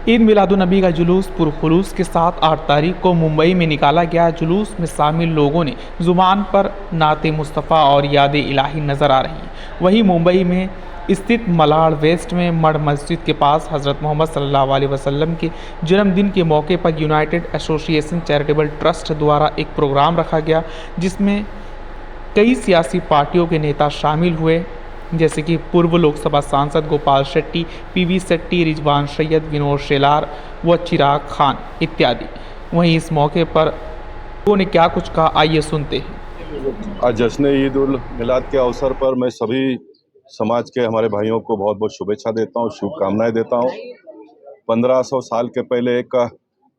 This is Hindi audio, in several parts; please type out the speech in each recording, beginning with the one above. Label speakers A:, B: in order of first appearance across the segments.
A: ईद मिलादुन्नबी का जुलूस पुरखुलूस के साथ 8 तारीख को मुंबई में निकाला गया। जुलूस में शामिल लोगों ने ज़ुबान पर नाते मुस्तफ़ा और याद इलाही नज़र आ रही है। वहीं मुंबई में स्थित मलाड वेस्ट में मड मस्जिद के पास हज़रत मोहम्मद सल्लल्लाहु अलैहि वसल्लम के जन्मदिन के मौके पर यूनाइटेड एसोसिएशन चैरिटेबल ट्रस्ट द्वारा एक प्रोग्राम रखा गया, जिसमें कई सियासी पार्टियों के नेता शामिल हुए, जैसे कि पूर्व लोकसभा सांसद गोपाल शेट्टी, पीवी सेट्टी, रिजवान सैयद, विनोद शेलार व चिराग खान इत्यादि। वहीं इस मौके पर लोगों ने क्या कुछ कहा, आइए सुनते हैं।
B: आज जश्न ईद उल मिलाद के अवसर पर मैं सभी समाज के हमारे भाइयों को बहुत बहुत शुभेच्छा देता हूँ, शुभकामनाएं देता हूँ। 1500 साल के पहले एक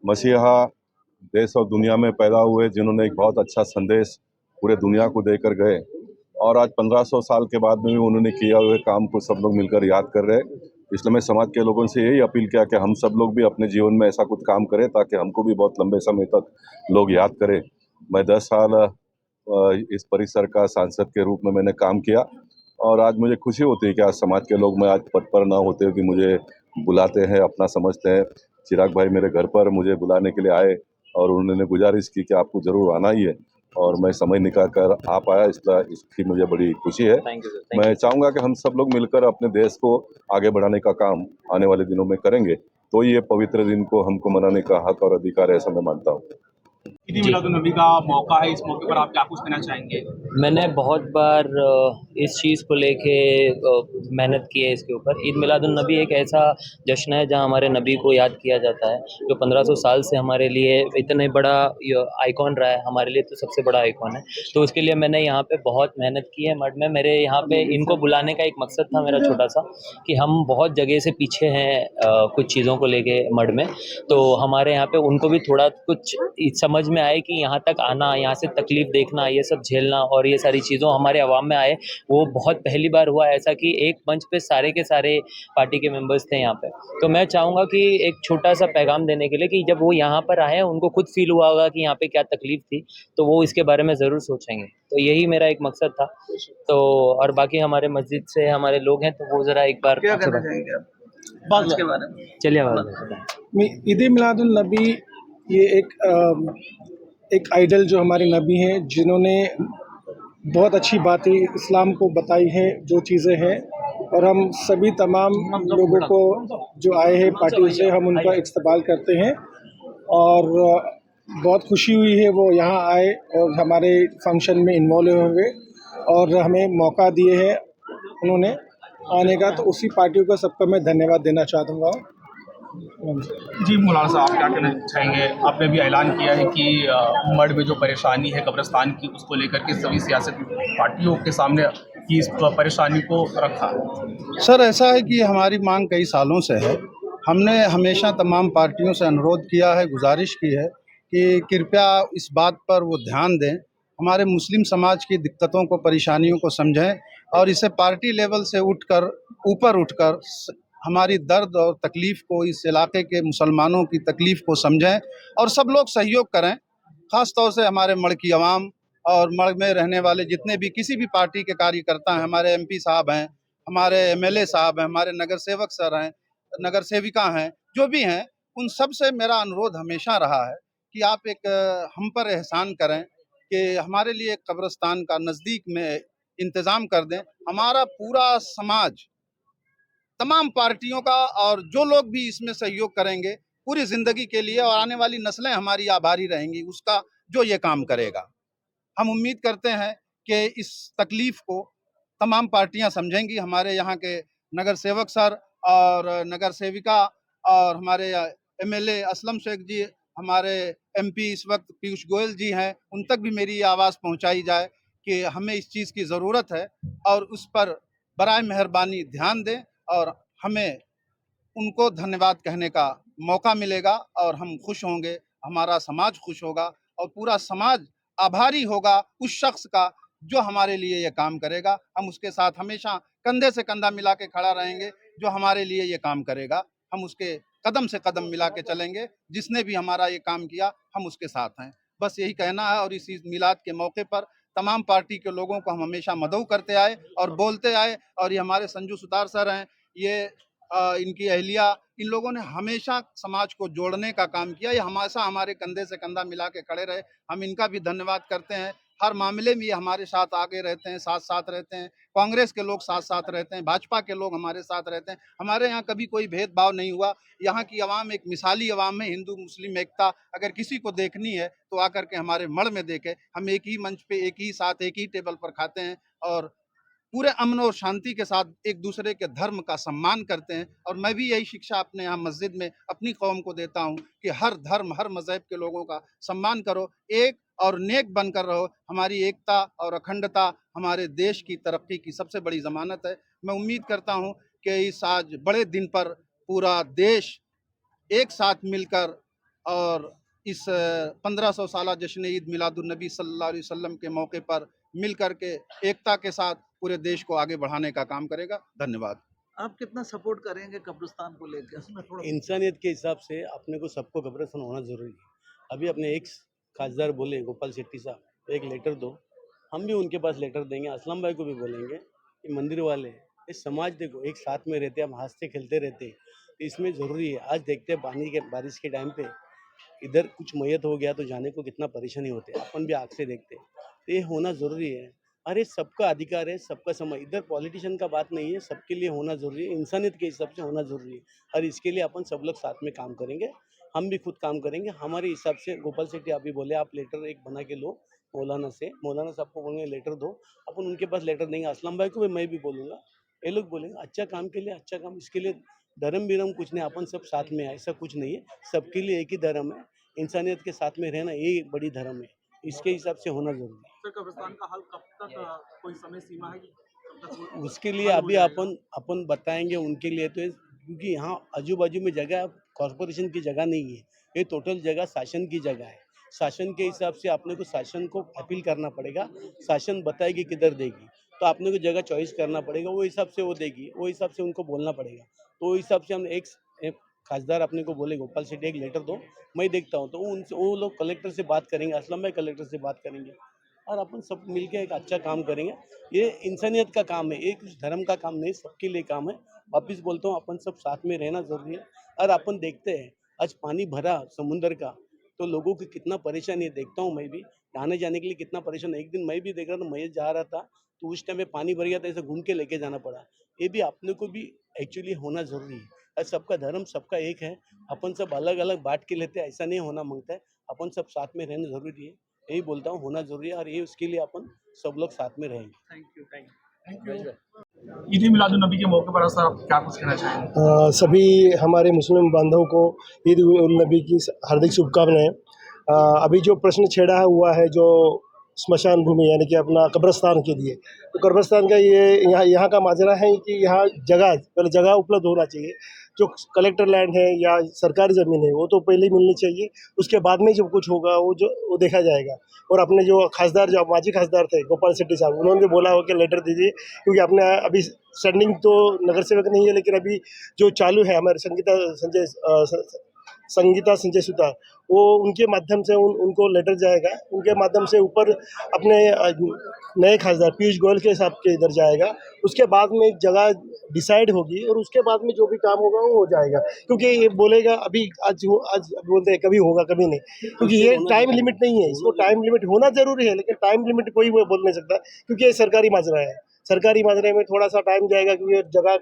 B: मसीहा देश और दुनिया में पैदा हुए, जिन्होंने एक बहुत अच्छा संदेश पूरे दुनिया को देकर गए, और आज 1500 साल के बाद में भी उन्होंने किया हुए काम को सब लोग मिलकर याद कर रहे हैं। इसलिए मैं समाज के लोगों से यही अपील किया कि हम सब लोग भी अपने जीवन में ऐसा कुछ काम करें ताकि हमको भी बहुत लंबे समय तक लोग याद करें। मैं 10 साल इस परिसर का सांसद के रूप में मैंने काम किया, और आज मुझे खुशी होती है कि आज समाज के लोग, मैं आज पद पर ना होते हुए भी मुझे बुलाते हैं, अपना समझते हैं। चिराग भाई मेरे घर पर मुझे बुलाने के लिए आए और उन्होंने गुजारिश की कि आपको ज़रूर आना ही है, और मैं समय निकाल कर आ पाया, इसकी मुझे बड़ी खुशी है। मैं चाहूँगा कि हम सब लोग मिलकर अपने देश को आगे बढ़ाने का काम आने वाले दिनों में करेंगे, तो ये पवित्र दिन को हमको मनाने का हक और अधिकार है, ऐसा मैं मानता हूँ।
C: ईद मिलादुन्नबी का मौका है, इस मौके पर आप क्या कुछ कहना चाहेंगे?
D: मैंने बहुत बार इस चीज़ को लेके मेहनत की है इसके ऊपर। ईद मिलादुन्नबी एक ऐसा जश्न है जहाँ हमारे नबी को याद किया जाता है, जो 1500 साल से हमारे लिए इतने बड़ा आइकॉन रहा है, हमारे लिए तो सबसे बड़ा आइकॉन है। तो उसके लिए मैंने यहाँ पे बहुत मेहनत की है मड में। मेरे यहाँ पे इनको बुलाने का एक मकसद था मेरा छोटा सा, कि हम बहुत जगह से पीछे हैं कुछ चीज़ों को लेके मड में, तो हमारे यहाँ पे उनको भी थोड़ा कुछ समझ में आए कि यहाँ तक आना, यहाँ से तकलीफ देखना, ये सब झेलना और ये सारी चीज़ों हमारे अवाम में आए। वो बहुत पहली बार हुआ ऐसा कि एक मंच पे सारे के सारे पार्टी के मेंबर्स थे यहाँ पे। तो मैं चाहूँगा कि एक छोटा सा पैगाम देने के लिए कि जब वो यहाँ पर आए, उनको खुद फील हुआ होगा कि यहाँ पे क्या तकलीफ थी, तो वो इसके बारे में ज़रूर सोचेंगे। तो यही मेरा एक मकसद था। तो और बाकी हमारे मस्जिद से हमारे लोग हैं, तो वो ज़रा एक बार
C: क्या कहना चाहेंगे आप बात के बारे में?
D: चलिए आवाज़।
E: ईद मिलादुल नबी ये एक आइडल जो हमारे नबी हैं, जिन्होंने बहुत अच्छी बातें इस्लाम को बताई हैं, जो चीज़ें हैं, और हम सभी तमाम लोगों को जो आए हैं पार्टी से, हम उनका इस्तकबाल करते हैं। और बहुत खुशी हुई है वो यहाँ आए और हमारे फंक्शन में इन्वॉल्व हुए और हमें मौका दिए हैं उन्होंने आने का, तो उसी पार्टियों को सबको मैं धन्यवाद देना चाहूँगा।
C: जी मौलाना साहब, आप क्या कहना चाहेंगे? आपने भी ऐलान किया है कि मड में जो परेशानी है कब्रिस्तान की, उसको लेकर के सभी सियासत पार्टियों के सामने की इस परेशानी को रखा।
F: सर, ऐसा है कि हमारी मांग कई सालों से है। हमने हमेशा तमाम पार्टियों से अनुरोध किया है, गुजारिश की है कि कृपया इस बात पर वो ध्यान दें, हमारे मुस्लिम समाज की दिक्कतों को, परेशानियों को समझें, और इसे पार्टी लेवल से ऊपर उठकर हमारी दर्द और तकलीफ़ को, इस इलाके के मुसलमानों की तकलीफ़ को समझें और सब लोग सहयोग करें। ख़ास तौर से हमारे मड़ की आवाम और मड़ में रहने वाले जितने भी किसी भी पार्टी के कार्यकर्ता हैं, हमारे एमपी साहब हैं, हमारे एमएलए साहब हैं, हमारे नगर सेवक सर हैं, नगर सेविका हैं, जो भी हैं, उन सब से मेरा अनुरोध हमेशा रहा है कि आप एक हम पर एहसान करें कि हमारे लिए कब्रिस्तान का नज़दीक में इंतज़ाम कर दें। हमारा पूरा समाज, तमाम पार्टियों का, और जो लोग भी इसमें सहयोग करेंगे पूरी ज़िंदगी के लिए, और आने वाली नस्लें हमारी आभारी रहेंगी उसका, जो ये काम करेगा। हम उम्मीद करते हैं कि इस तकलीफ़ को तमाम पार्टियां समझेंगी। हमारे यहाँ के नगर सेवक सर और नगर सेविका और हमारे एमएलए असलम शेख जी, हमारे एमपी इस वक्त पीयूष गोयल जी हैं, उन तक भी मेरी आवाज़ पहुँचाई जाए कि हमें इस चीज़ की ज़रूरत है, और उस पर बराए मेहरबानी ध्यान दें, और हमें उनको धन्यवाद कहने का मौका मिलेगा और हम खुश होंगे, हमारा समाज खुश होगा और पूरा समाज आभारी होगा उस शख्स का जो हमारे लिए ये काम करेगा। हम उसके साथ हमेशा कंधे से कंधा मिला के खड़ा रहेंगे, जो हमारे लिए ये काम करेगा। हम उसके कदम से कदम मिला के चलेंगे, जिसने भी हमारा ये काम किया हम उसके साथ हैं। बस यही कहना है। और इस ईद मिलाद के मौके पर तमाम पार्टी के लोगों को हम हमेशा मदऊ करते आए और बोलते आए, और ये हमारे संजू सुतार सर हैं, ये इनकी अहलिया, इन लोगों ने हमेशा समाज को जोड़ने का काम किया। ये हमेशा हमारे कंधे से कंधा मिला के खड़े रहे। हम इनका भी धन्यवाद करते हैं। हर मामले में ये हमारे साथ आगे रहते हैं, साथ साथ रहते हैं। कांग्रेस के लोग साथ साथ रहते हैं, भाजपा के लोग हमारे साथ रहते हैं। हमारे यहाँ कभी कोई भेदभाव नहीं हुआ। यहाँ की आवाम एक मिसाली आवाम है। हिंदू मुस्लिम एकता अगर किसी को देखनी है तो आकर के हमारे मढ़ में देखे। हम एक ही मंच पे, एक ही साथ, एक ही टेबल पर खाते हैं और पूरे अमन और शांति के साथ एक दूसरे के धर्म का सम्मान करते हैं। और मैं भी यही शिक्षा अपने यहाँ मस्जिद में अपनी कौम को देता हूँ कि हर धर्म, हर मजहब के लोगों का सम्मान करो, एक और नेक बनकर रहो। हमारी एकता और अखंडता हमारे देश की तरक्की की सबसे बड़ी ज़मानत है। मैं उम्मीद करता हूँ कि इस आज बड़े दिन पर पूरा देश एक साथ मिलकर और इस 1500 साला जश्न ईद मिलादुन्नबी सल्लल्लाहु अलैहि वसल्लम के मौके पर मिल कर के एकता के साथ पूरे देश को आगे बढ़ाने का काम करेगा। धन्यवाद।
G: आप कितना सपोर्ट करेंगे कब्रिस्तान को लेकर? उसमें थोड़ा
H: इंसानियत के हिसाब से अपने को सबको कब्रिस्तान होना ज़रूरी है। अभी अपने एक खासदार बोले गोपाल शेट्टी साहब, एक लेटर दो, हम भी उनके पास लेटर देंगे। असलम भाई को भी बोलेंगे कि मंदिर वाले ये समाज देखो एक साथ में रहते, हम हंसते खेलते रहते, इसमें ज़रूरी है। आज देखते हैं पानी के बारिश के टाइम पे इधर कुछ मैयत हो गया तो जाने को कितना परेशानी होती है, अपन भी आँख से देखते। तो ये होना ज़रूरी है। अरे सबका अधिकार है, सबका समय, इधर पॉलिटिशियन का बात नहीं है, सबके लिए होना ज़रूरी है, इंसानियत के हिसाब से होना ज़रूरी है। और इसके लिए अपन सब लोग साथ में काम करेंगे, हम भी खुद काम करेंगे हमारे हिसाब से। गोपाल शेट्टी अभी बोले आप लेटर एक बना के लो मौलाना साहब को बोलेंगे लेटर दो, अपन उनके पास लेटर देंगे। असलम भाई को भी मैं भी बोलूँगा, ये लोग बोलेंगे अच्छा काम के लिए अच्छा काम। इसके लिए धर्म बिरम कुछ नहीं, अपन सब साथ में है, ऐसा कुछ नहीं है। सबके लिए एक ही धर्म है, इंसानियत के साथ में रहना ये बड़ी धर्म है, इसके हिसाब से होना जरूरी है।
C: सर, कब्रिस्तान का हल कब तक, कोई समय सीमा है कि कब तक
H: उसके लिए अभी अपन बताएंगे उनके लिए तो, क्योंकि यहाँ आजू बाजू में जगह कॉरपोरेशन की जगह नहीं है, ये टोटल जगह शासन की जगह है। शासन के हिसाब से आपने को शासन को अपील करना पड़ेगा, शासन बताएगी किधर देगी, तो आपने को जगह चॉइस करना पड़ेगा, वो हिसाब से वो देगी, वो हिसाब से उनको बोलना पड़ेगा। तो हिसाब से हम एक खासदार अपने को बोले गोपाल शेट्टी एक लेटर दो, मैं देखता हूँ, तो उनसे वो लोग कलेक्टर से बात करेंगे, असलम भाई कलेक्टर से बात करेंगे और अपन सब मिलके एक अच्छा काम करेंगे। ये इंसानियत का काम है, एक धर्म का काम नहीं, सबके लिए काम है। वापिस बोलता हूँ अपन सब साथ में रहना ज़रूरी है। और अपन देखते हैं आज पानी भरा समुंदर का, तो लोगों की कितना परेशानी है, देखता हूँ मैं भी आने जाने के लिए कितना परेशान है। एक दिन मैं भी देख रहा था, मैं जा रहा था तो उस टाइम में पानी भर गया था, ऐसे घूम के लेके जाना पड़ा। ये भी अपने को भी एक्चुअली होना ज़रूरी है। और सबका धर्म सबका एक है, अपन सब अलग अलग बांट के लेते हैं, ऐसा नहीं होना मांगता है। अपन सब साथ में रहना ज़रूरी है, यही बोलता हूँ, होना ज़रूरी है। और ये उसके लिए अपन सब लोग साथ में रहेंगे।
C: Thank you. ईद मिलादुन नबी के मौके पर सर आप क्या कुछ कहना चाहेंगे?
E: सभी हमारे मुस्लिम बांधवों को ईद उल नबी की हार्दिक शुभकामनाएं। अभी जो प्रश्न छेड़ा हुआ है जो स्मशान भूमि यानी कि अपना कब्रिस्तान के लिए, तो कब्रिस्तान का ये यहाँ का माजरा है कि यहाँ पहले जगह उपलब्ध होना चाहिए। जो कलेक्टर लैंड है या सरकारी ज़मीन है वो तो पहले ही मिलनी चाहिए, उसके बाद में जब कुछ होगा वो देखा जाएगा। और अपने जो खासदार, जो माजी खासदार थे गोपाल शेट्टी साहब, उन्होंने बोला हो कि लेटर दीजिए, क्योंकि अपने अभी स्टैंडिंग तो नगर सेवक नहीं है, लेकिन अभी जो चालू है हमारे संगीता संजय सुता, वो उनके माध्यम से उनको लेटर जाएगा, उनके माध्यम से ऊपर अपने नए खासदार पीयूष गोयल के हिसाब के इधर जाएगा। उसके बाद में जगह डिसाइड होगी और उसके बाद में जो भी काम होगा वो हो जाएगा। क्योंकि ये बोलेगा अभी आज बोलते हैं कभी होगा कभी नहीं, क्योंकि ये टाइम लिमिट नहीं है। इसको टाइम लिमिट होना जरूरी है, लेकिन टाइम लिमिट कोई वो बोल नहीं सकता, क्योंकि ये सरकारी माजरा है। सरकारी माजरे में थोड़ा सा टाइम जाएगा, क्योंकि जगह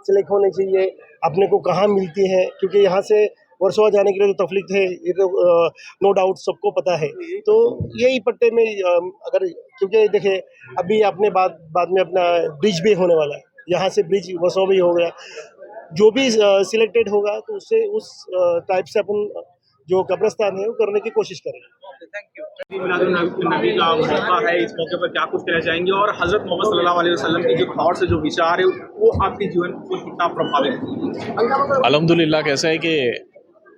E: सिलेक्ट होनी चाहिए, अपने को कहाँ मिलती है, क्योंकि यहाँ से वर्सोवा जाने के लिए तो तकलीफ है, ये तो नो डाउट सबको पता है। तो यही पट्टे में अगर, क्योंकि देखिए अभी अपने बाद में अपना ब्रिज भी होने वाला है, यहाँ से ब्रिज वर्सोवा भी हो गया, जो भी सिलेक्टेड होगा तो उससे उस टाइप से अपन जो कब्रिस्तान है वो करने की कोशिश करेंगे।
C: ईद मिलादुन नबी का मौका है, इस मौके पर क्या कुछ कहना चाहेंगे? और हज़रत मोहम्मद सल्लल्लाहु अलैहि वसल्लम के जो थॉट्स है, जो विचार है, वो आपके जीवन को कितना प्रभावित किए?
I: अल्हम्दुलिल्लाह, कैसा है कि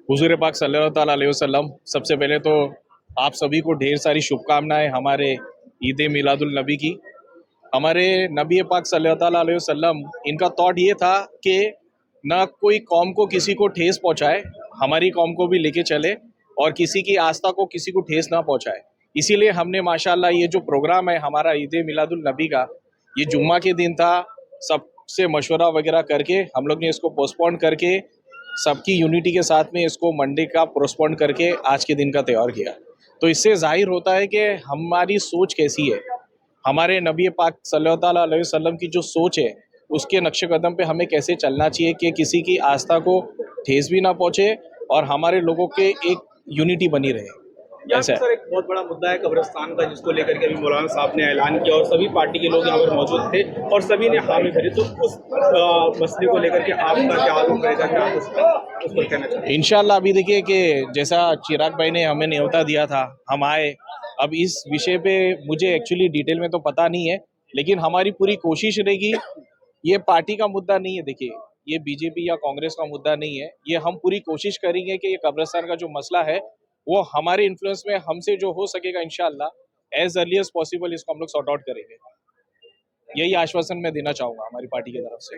I: हुज़ूर पाक सल्लल्लाहु अलैहि वसल्लम, सबसे पहले तो आप सभी को ढेर सारी शुभकामनाएं हमारे ईद मिलादुल नबी की। हमारे नबी पाक सल्लल्लाहु अलैहि वसल्लम, इनका थॉट ये था कि ना कोई कौम को किसी को ठेस पहुंचाए, हमारी कौम को भी लेके चले और किसी की आस्था को किसी को ठेस ना पहुंचाए। इसीलिए हमने माशाल्लाह ये जो प्रोग्राम है हमारा ईद मिलादुल नबी का, ये जुम्मा के दिन था, सब से मशवरा वगैरह करके हम लोग ने इसको पोस्टपोन करके सबकी यूनिटी के साथ में इसको मंडे का पोस्टपोन करके आज के दिन का त्यौहार किया। तो इससे जाहिर होता है कि हमारी सोच कैसी है, हमारे नबी पाक सल्लल्लाहु अलैहि वसल्लम की जो सोच है उसके नक्शे कदम पे हमें कैसे चलना चाहिए कि किसी की आस्था को ठेस भी ना पहुंचे और हमारे लोगों के एक यूनिटी बनी रहे।
C: यहाँ पे सर एक बहुत बड़ा मुद्दा है कब्रिस्तान का, जिसको लेकर के अभी मौलाना साहब ने ऐलान किया और सभी पार्टी के लोग यहाँ पर मौजूद थे और सभी ने हामी भरी। तो उस मसले को लेकर के आपका क्या आरोप रहेगा, क्या उस पर कहना चाहिए?
I: इंशाल्लाह अभी देखिए कि जैसा चिराग भाई ने हमें न्योता दिया था, हम आए। अब इस विषय पे मुझे एक्चुअली डिटेल में तो पता नहीं है, लेकिन हमारी पूरी कोशिश रहेगी। ये पार्टी का मुद्दा नहीं है, देखिए ये बीजेपी या कांग्रेस का मुद्दा नहीं है। ये हम पूरी कोशिश करेंगे कि ये कब्रिस्तान का जो मसला है वो हमारे इन्फ्लुएंस में हमसे जो हो सकेगा इंशाल्लाह एज अर्ली एज पॉसिबल इसको हम लोग सॉर्ट आउट करेंगे। यही आश्वासन मैं देना चाहूंगा हमारी पार्टी की तरफ से।